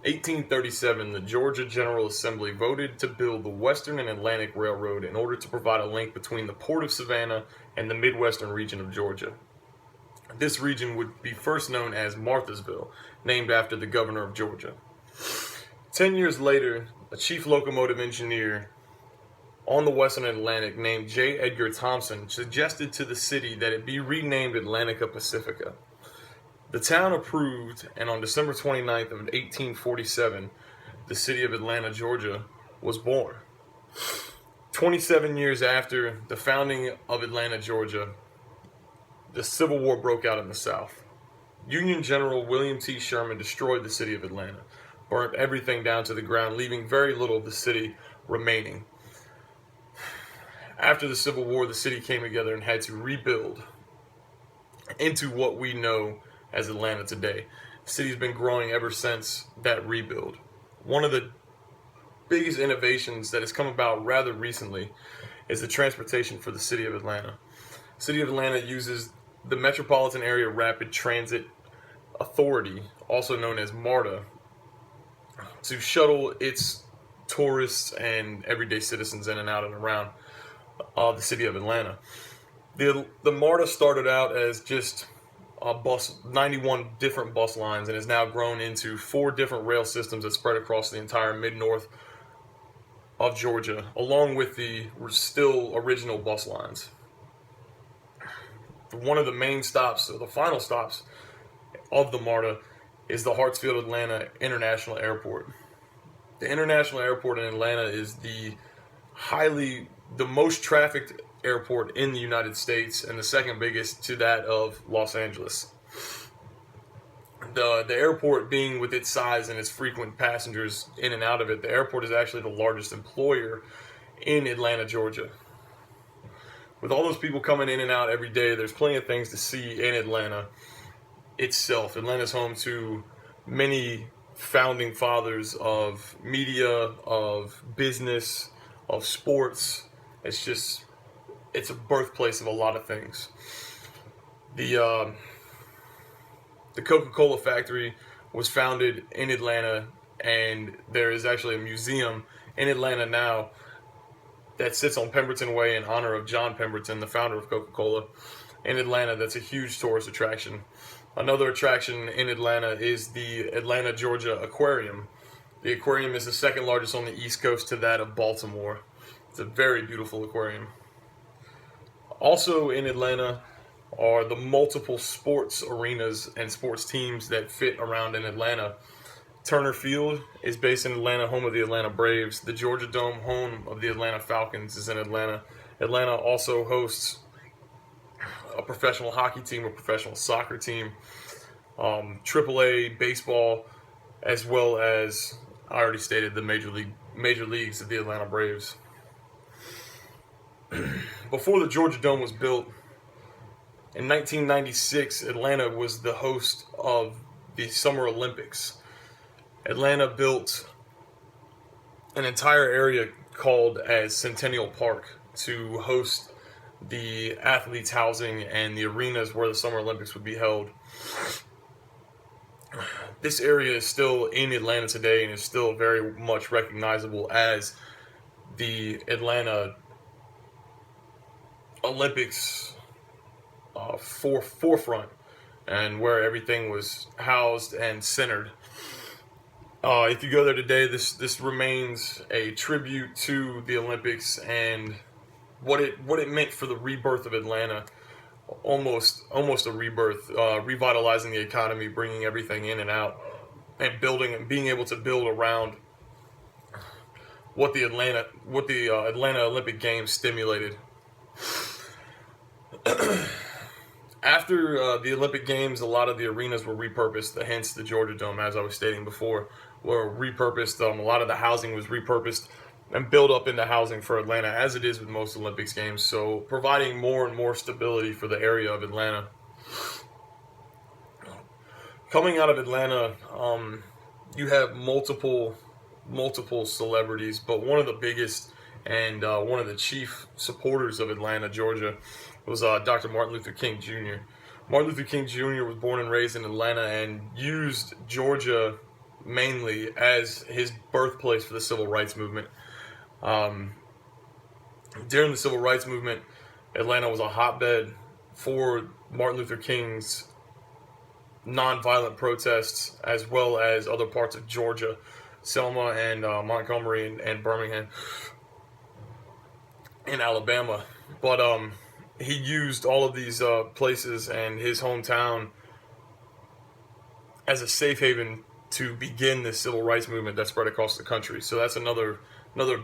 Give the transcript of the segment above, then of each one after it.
1837, the Georgia General Assembly voted to build the Western and Atlantic Railroad in order to provide a link between the port of Savannah and the Midwestern region of Georgia. This region would be first known as Marthasville, named after the governor of Georgia. 10 years later, a chief locomotive engineer on the Western Atlantic named J. Edgar Thompson suggested to the city that it be renamed Atlantica Pacifica. The town approved, and on December 29th of 1847, the city of Atlanta, Georgia, was born. 27 years after the founding of Atlanta, Georgia, the Civil War broke out in the South. Union General William T. Sherman destroyed the city of Atlanta, burnt everything down to the ground, leaving very little of the city remaining. After the Civil War, the city came together and had to rebuild into what we know as Atlanta today. The city's been growing ever since that rebuild. One of the biggest innovations that has come about rather recently is the transportation for the city of Atlanta. The city of Atlanta uses the Metropolitan Area Rapid Transit Authority, also known as MARTA, to shuttle its tourists and everyday citizens in and out and around the city of Atlanta. The MARTA started out as just 91 different bus lines and has now grown into 4 different rail systems that spread across the entire mid-north of Georgia, along with the still original bus lines. One of the main stops, or the final stops of the MARTA, is the Hartsfield Atlanta International Airport. The International Airport in Atlanta is the most trafficked airport in the United States and the second biggest to that of Los Angeles. The airport, being with its size and its frequent passengers in and out of it, the airport is actually the largest employer in Atlanta, Georgia. With all those people coming in and out every day, there's plenty of things to see in Atlanta itself. Atlanta's home to many founding fathers of media, of business, of sports. It's a birthplace of a lot of things. The Coca-Cola factory was founded in Atlanta, and there is actually a museum in Atlanta now that sits on Pemberton Way in honor of John Pemberton, the founder of Coca-Cola in Atlanta. That's a huge tourist attraction. Another attraction in Atlanta is the Atlanta, Georgia Aquarium. The aquarium is the second largest on the East Coast to that of Baltimore. It's a very beautiful aquarium. Also in Atlanta are the multiple sports arenas and sports teams that fit around in Atlanta. Turner Field is based in Atlanta, home of the Atlanta Braves. The Georgia Dome, home of the Atlanta Falcons, is in Atlanta. Atlanta also hosts a professional hockey team, a professional soccer team, AAA baseball, as well as, I already stated, the major leagues of the Atlanta Braves. Before the Georgia Dome was built, in 1996, Atlanta was the host of the Summer Olympics. Atlanta built an entire area called as Centennial Park to host the athletes' housing and the arenas where the Summer Olympics would be held. This area is still in Atlanta today and is still very much recognizable as the Atlanta Olympics forefront, and where everything was housed and centered. If you go there today, this remains a tribute to the Olympics and what it meant for the rebirth of Atlanta. Almost a rebirth, revitalizing the economy, bringing everything in and out, and building and being able to build around what the Atlanta Olympic Games stimulated. After the Olympic Games, a lot of the arenas were repurposed, hence the Georgia Dome, as I was stating before, were repurposed. A lot of the housing was repurposed and built up into housing for Atlanta, as it is with most Olympics games, so providing more and more stability for the area of Atlanta. Coming out of Atlanta, you have multiple celebrities, but one of the biggest and one of the chief supporters of Atlanta, Georgia, was Dr. Martin Luther King Jr. Martin Luther King Jr. was born and raised in Atlanta and used Georgia mainly as his birthplace for the civil rights movement. During the civil rights movement, Atlanta was a hotbed for Martin Luther King's nonviolent protests, as well as other parts of Georgia, Selma and Montgomery and Birmingham and Alabama. But he used all of these places and his hometown as a safe haven to begin this civil rights movement that spread across the country. So that's another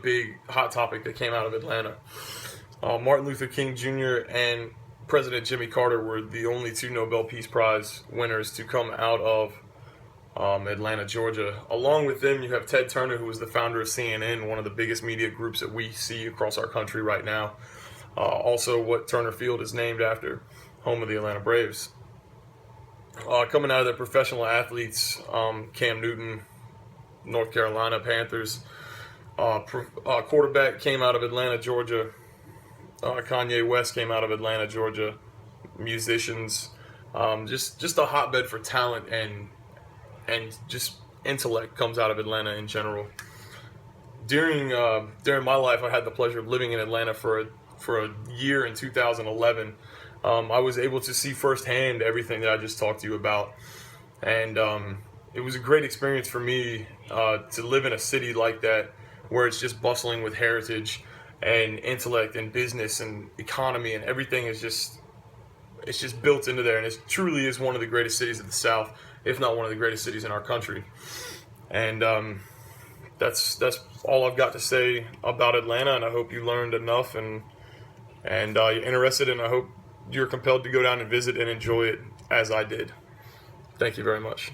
big hot topic that came out of Atlanta. Martin Luther King Jr. and President Jimmy Carter were the only two Nobel Peace Prize winners to come out of Atlanta, Georgia. Along with them, you have Ted Turner, who was the founder of CNN, one of the biggest media groups that we see across our country right now. Also, what Turner Field is named after, home of the Atlanta Braves. Coming out of the professional athletes, Cam Newton, North Carolina Panthers. Quarterback came out of Atlanta, Georgia. Kanye West came out of Atlanta, Georgia. Musicians, just a hotbed for talent and just intellect comes out of Atlanta in general. During my life, I had the pleasure of living in Atlanta for a year in 2011. I was able to see firsthand everything that I just talked to you about, and it was a great experience for me to live in a city like that, where it's just bustling with heritage and intellect and business and economy, and everything is just built into there, and it truly is one of the greatest cities of the South, if not one of the greatest cities in our country. And that's all I've got to say about Atlanta, and I hope you learned enough and you're interested, and I hope you're compelled to go down and visit and enjoy it as I did. Thank you very much.